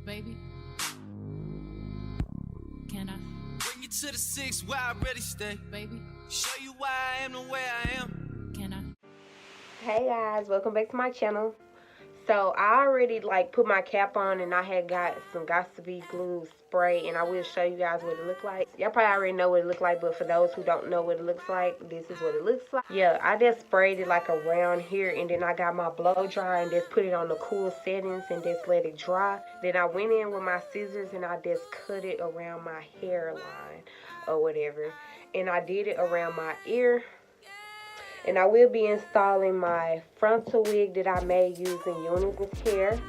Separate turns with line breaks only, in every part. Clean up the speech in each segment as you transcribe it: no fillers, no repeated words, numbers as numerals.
Baby, can I
bring you to the 6 where I really stay?
Baby,
Show you why I am the way I am.
can I?
Hey guys, welcome back to my channel. So I already put my cap on, and I had got some Gossipy glue spray, and I will show you guys what it looked like. Y'all probably already know what it looked like, but for those who don't know what it looks like, this is what it looks like. Yeah, I just sprayed it around here, and then I got my blow dryer and just put it on the cool settings and just let it dry. Then I went in with my scissors and I just cut it around my hairline or whatever, and I did it around my ear. And I will be installing my frontal wig that I made using Unice Hair.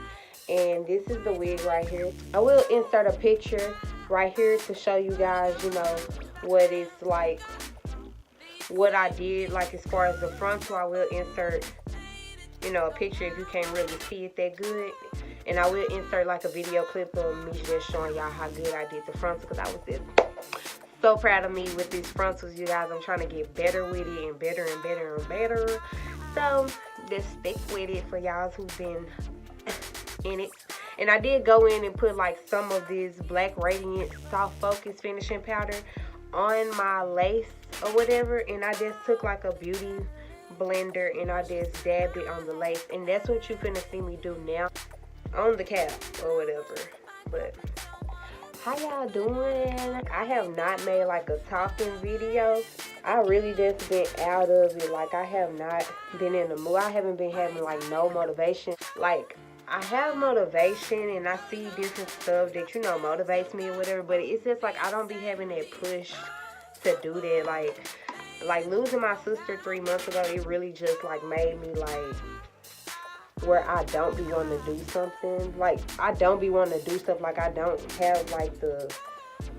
And this is the wig right here. I will insert a picture right here to show you guys, what it's like, what I did, as far as the frontal. I will insert, a picture if you can't really see it that good. And I will insert a video clip of me just showing y'all how good I did the frontal, because I was just so proud of me with these frontals, you guys. I'm trying to get better with it and better and better and better. So just stick with it for y'all who've been in it. And I did go in and put some of this Black Radiant Soft Focus finishing powder on my lace or whatever, and I just took a beauty blender and I just dabbed it on the lace. And that's what you finna see me do now on the cap or whatever. But how y'all doing? I have not made a talking video. I really just been out of it. I have not been in the mood. I haven't been having no motivation. I have motivation and I see different stuff that motivates me or whatever, but it's just I don't be having that push to do that. Like losing my sister 3 months ago, it really just made me where I don't be wanting to do something. I don't be wanting to do stuff. I don't have the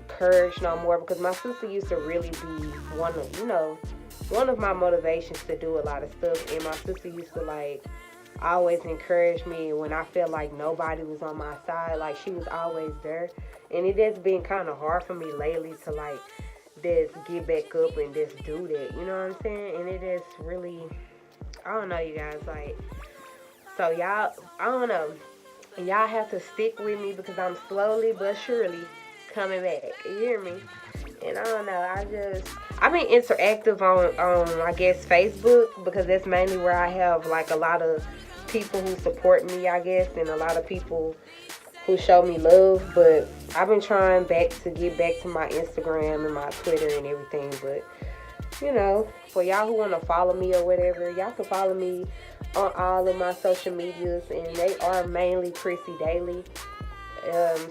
courage no more, because my sister used to really be one of my motivations to do a lot of stuff. And my sister used to always encourage me when I felt like nobody was on my side. She was always there. And it has been kind of hard for me lately to just get back up and just do that, you know what I'm saying? And it is really, I don't know, you guys, so y'all, I don't know, y'all have to stick with me, because I'm slowly but surely coming back, you hear me? And I don't know, I've been interactive on I guess Facebook, because that's mainly where I have a lot of people who support me, I guess, and a lot of people who show me love. But I've been trying to get back to my Instagram and my Twitter and everything. But for y'all who want to follow me or whatever, y'all can follow me on all of my social medias, and they are mainly Chrissy Daily.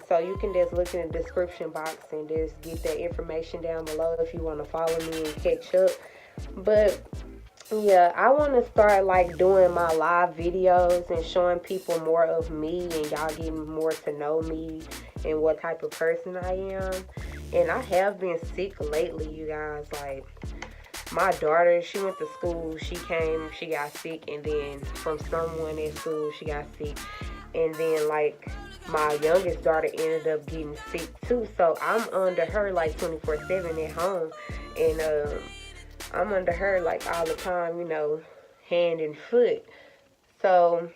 So you can just look in the description box and just get that information down below if you want to follow me and catch up. But yeah, I want to start doing my live videos and showing people more of me, and y'all getting more to know me and what type of person I am. And I have been sick lately, you guys. My daughter, she went to school, she got sick, and then from someone at school, she got sick. And then, my youngest daughter ended up getting sick, too. So, I'm under her, 24/7 at home. And, I'm under her, all the time, hand and foot. So,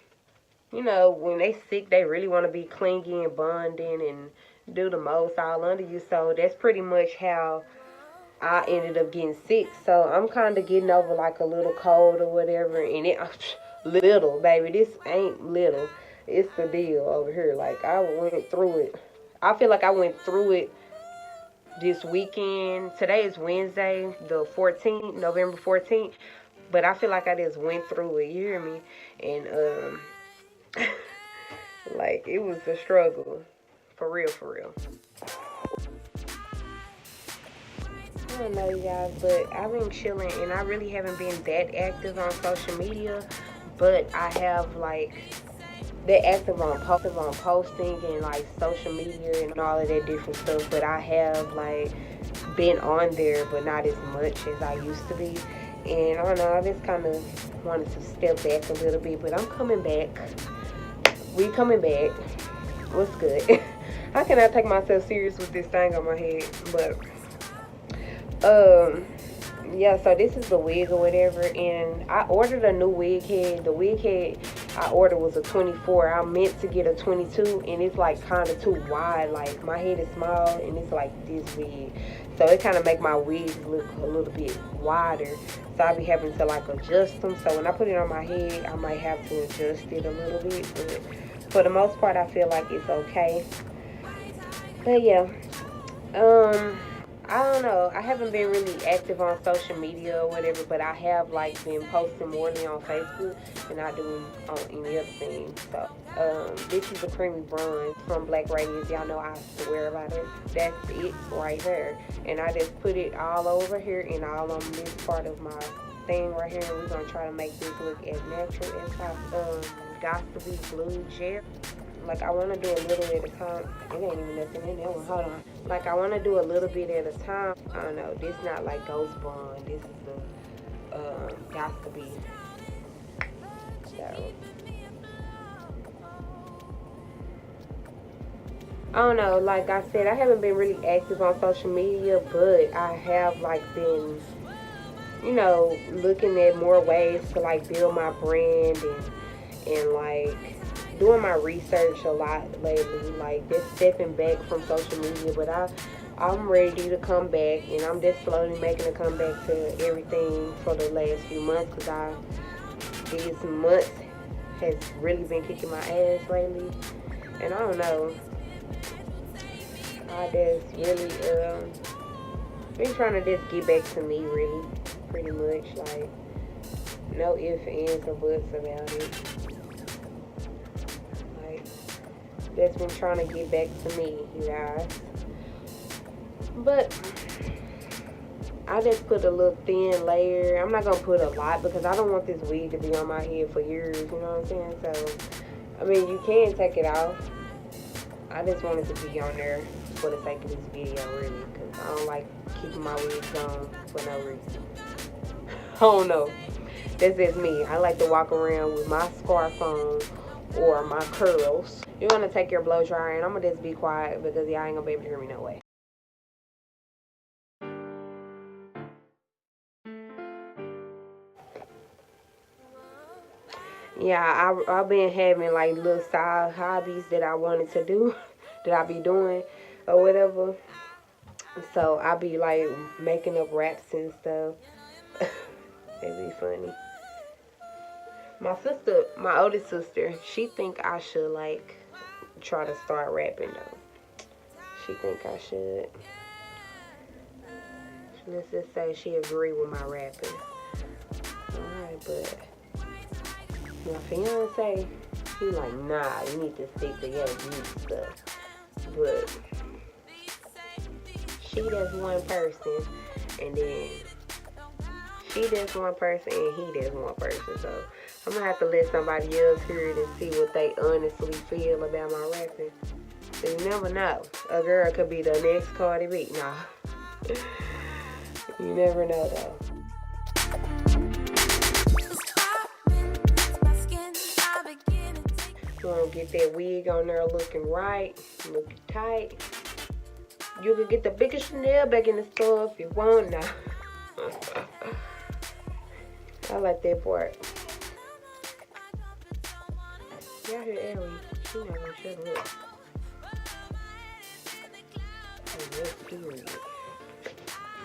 when they sick, they really want to be clingy and bonding and do the most all under you. So, that's pretty much how I ended up getting sick. So I'm kind of getting over a little cold or whatever. And it little, baby, this ain't little. It's the deal over here. I went through it. I feel like I went through it this weekend. Today is Wednesday, the 14th, November 14th. But I feel like I just went through it, you hear me? And it was a struggle. For real, for real. I don't know, you guys, but I've been chilling, and I really haven't been that active on social media, but I have been active on posting and social media and all of that different stuff. But I have been on there, but not as much as I used to be. And I don't know, I just kind of wanted to step back a little bit, but I'm coming back. We coming back. What's good? How can I take myself serious with this thing on my head? But yeah, so this is the wig or whatever, and I ordered a new wig head. The wig head I ordered was a 24. I meant to get a 22, and it's like kind of too wide. Like my head is small, and it's like this big, so it kind of make my wigs look a little bit wider. So I be having to like adjust them. So when I put it on my head, I might have to adjust it a little bit, but for the most part, I feel like it's okay. But yeah, I don't know. I haven't been really active on social media or whatever, but I have like been posting morely on Facebook and I do on any other thing. So this is a creamy bronze from Black Radiance. Y'all know I swear about it. That's it right there. And I just put it all over here and all on this part of my thing right here. And we're gonna try to make this look as natural as possible. Got to be blue gel. Like I want to do a little at a time. It ain't even nothing in that one. Hold on. Like I want to do a little bit at a time. I don't know. This not like Ghost Bond. This is the got to be. So I don't know. Like I said, I haven't been really active on social media, but I have like been, you know, looking at more ways to like build my brand and like doing my research a lot lately, like just stepping back from social media. But I'm ready to come back, and I'm just slowly making a comeback to everything for the last few months, because these months has really been kicking my ass lately. And I don't know, I just really been trying to just get back to me, really, pretty much. Like no ifs, ands, or buts about it. That's been trying to get back to me, you guys. But I just put a little thin layer. I'm not gonna put a lot because I don't want this wig to be on my head for years, you know what I'm saying? So I mean, you can take it off. I just wanted to be on there for the sake of this video, really, because I don't like keeping my wigs on for no reason. I don't know, that's just me. I like to walk around with my scarf on or my curls. You're gonna take your blow dryer, and I'm gonna just be quiet because y'all ain't gonna be able to hear me no way. Yeah, I've been having like little side hobbies that I wanted to do, that I be doing or whatever. So I be like making up raps and stuff. It'd be funny. My sister, my oldest sister, she think I should like try to start rapping though. She think I should. Let's just say she agree with my rapping. Alright, but my fiance, he like, nah, you need to stick to your beauty stuff. But she does one person, and then she does one person, and he does one person. So I'm gonna have to let somebody else hear it and see what they honestly feel about my rapping. So you never know. A girl could be the next Cardi B. Nah. You never know though. You wanna get that wig on there looking right, looking tight. You can get the biggest Chanel back in the store if you want now. I like that part. Y'all hear Ellie? She not gonna shut up. That's period.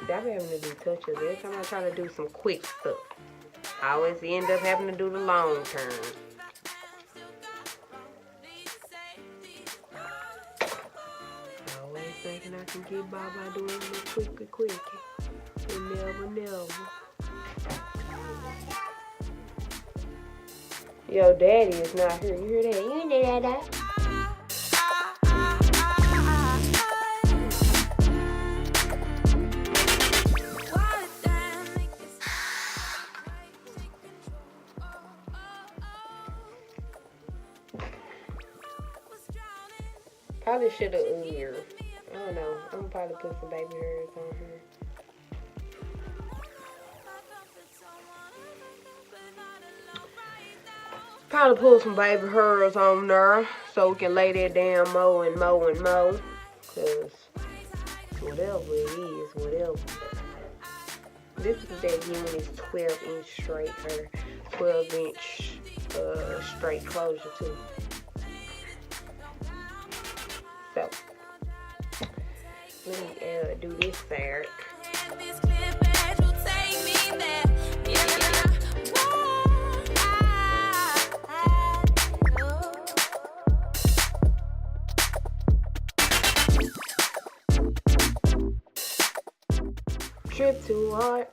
See, I be having to do touches every time I try to do some quick stuff. I always end up having to do the long term. I always thinking I can get by doing a little quick. And never. Yo, daddy is not here. You hear that? You ain't there, Dad. Probably should have earlier. I don't know. I'm gonna probably put some baby hairs on here. Probably pull some baby hairs on there so we can lay that damn mow and mow and mow. Cause whatever it is, whatever. This is that Unice 12-inch straight hair, 12-inch straight closure too. So let me do this side. Trip too hard.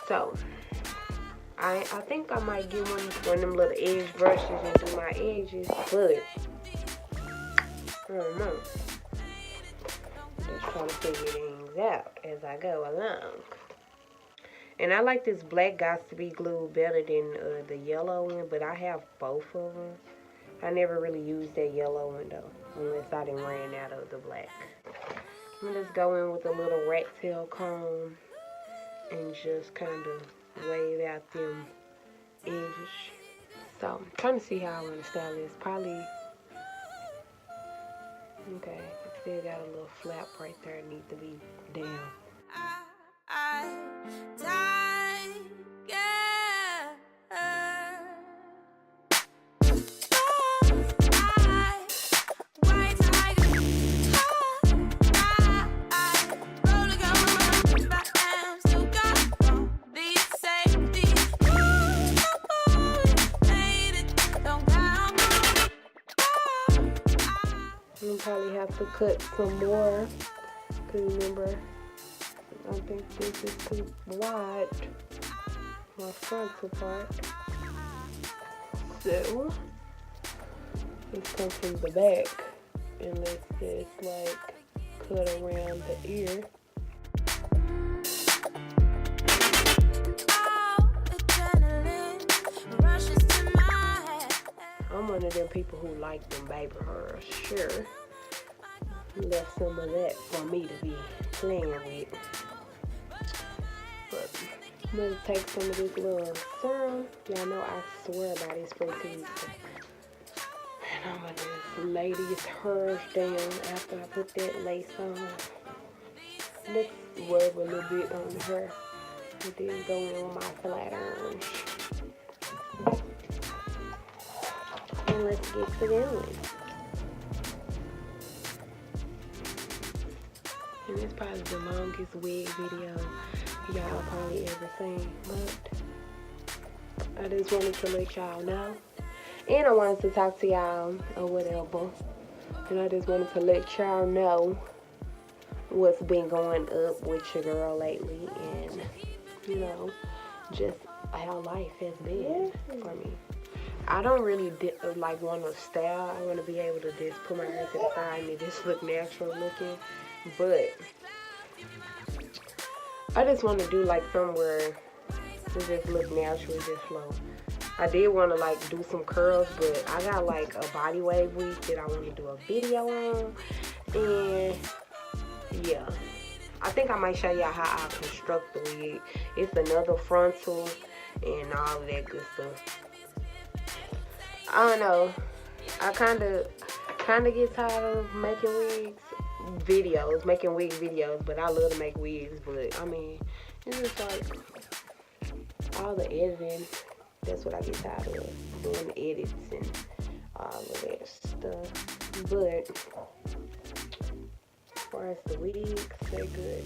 So I think I might get one of them little edge brushes and do my edges, but I don't know. Just trying to figure things out as I go along. And I like this black Got to Be glue better than the yellow one, but I have both of them. I never really used that yellow one though, unless I didn't ran out of the black. I'm just go in with a little rat tail comb and just kind of wave out them edges. So I'm trying to see how I want to style this. Probably, okay, it still got a little flap right there. It needs to be down. I'll probably have to cut some more, because remember, I think this is too wide, my frontal part. So let's come from the back and let's just like cut around the ear. I'm one of them people who like them baby hairs, sure. Left some of that for me to be playing with. But I'm gonna take some of this little serum. Y'all know I swear by this protein. And I'm gonna just lay these hairs down after I put that lace on. Let's rub a little bit on the hair. And then go in with my flat irons. And let's get to going. And it's probably the longest wig video y'all probably ever seen, but I just wanted to let y'all know, and I wanted to talk to y'all or whatever, and I just wanted to let y'all know what's been going up with your girl lately, and you know, just how life has been for me. I don't really like want to style. I want to be able to just put my hair to the side and it just look natural looking. But I just want to do like somewhere to just look natural, just flow. I did want to like do some curls, but I got like a body wave wig that I want to do a video on. And yeah, I think I might show y'all how I construct the wig. It's another frontal and all of that good stuff. I don't know. I kind of get tired of making wig videos, but I love to make wigs. But I mean, it's just like all the editing. That's what I get tired of, doing the edits and all of that stuff. But as far as the wigs, they're good.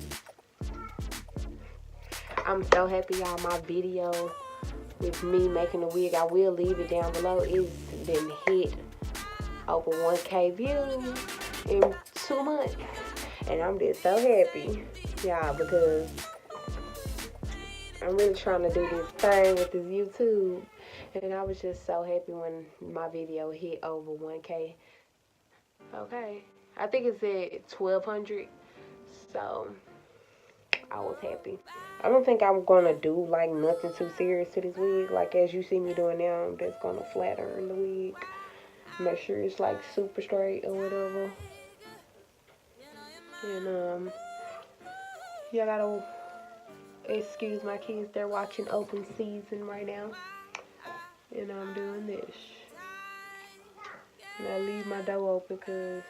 I'm so happy y'all. My video with me making the wig, I will leave it down below. It's been hit over 1K views in 2 months, and I'm just so happy, y'all, because I'm really trying to do this thing with this YouTube, and I was just so happy when my video hit over 1K. Okay, I think it's at 1,200, so I was happy. I don't think I'm gonna do like nothing too serious to this wig. Like as you see me doing now, I'm just gonna flatten the wig. Make sure it's like super straight or whatever. And y'all gotta excuse my kids. They're watching Open Season right now. And I'm doing this. And I leave my door open because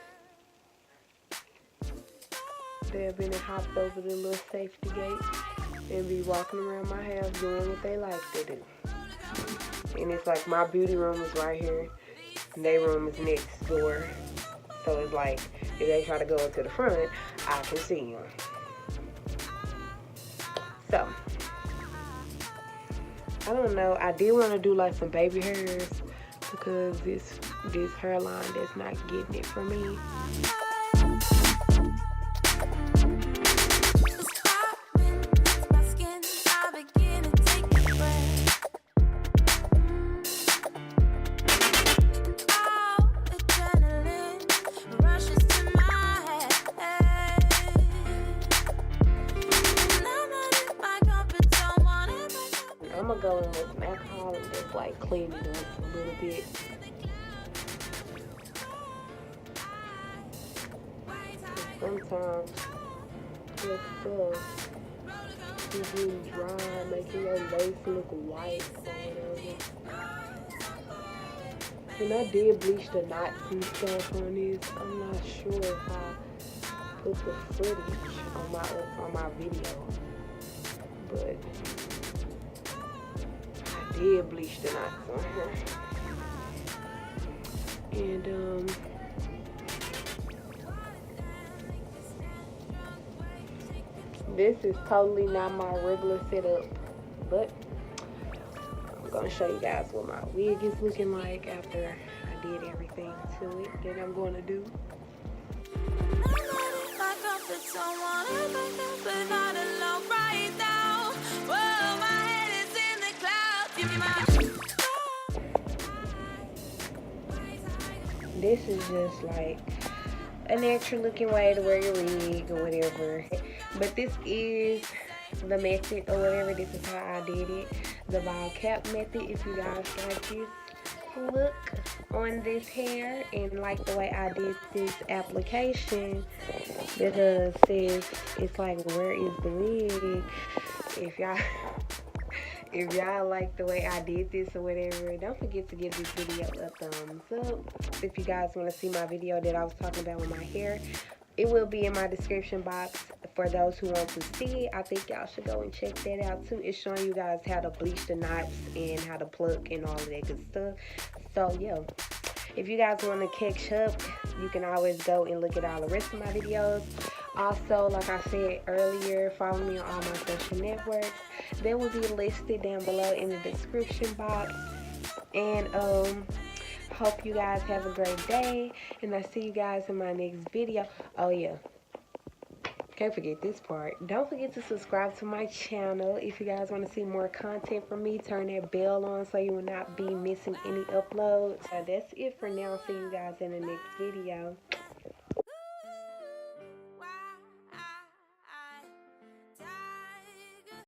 they've been hopped over the little safety gate and be walking around my house doing what they like to do. And it's like my beauty room is right here and their room is next door. So it's like if they try to go into the front, I can see them. So I don't know. I did want to do like some baby hairs because this hairline that's not getting it for me. I'm gonna go in with some alcohol and just like clean it up a little bit. Sometimes this stuff is getting dry, making your lace look white or whatever. And I did bleach the knots and stuff on this. I'm not sure if I put the footage on my video, but I did bleach the knots on her. And this is totally not my regular setup, but I'm gonna show you guys what my wig is looking like after I did everything to it that I'm gonna do. This is just like a natural looking way to wear your wig or whatever, but this is the method or whatever. This is how I did it, the ball cap method. If you guys like this look on this hair and like the way I did this application, because it says it's like, where is the wig? If y'all like the way I did this or whatever, don't forget to give this video a thumbs up. If you guys want to see my video that I was talking about with my hair, it will be in my description box for those who want to see it. I think y'all should go and check that out too. It's showing you guys how to bleach the knots and how to pluck and all of that good stuff. So yeah, if you guys want to catch up, you can always go and look at all the rest of my videos. Also, like I said earlier, follow me on all my social networks. They will be listed down below in the description box. And hope you guys have a great day, and I see you guys in my next video. Oh yeah, can't forget this part. Don't forget to subscribe to my channel. If you guys want to see more content from me, turn that bell on so you will not be missing any uploads. So that's it for now. See you guys in the next video.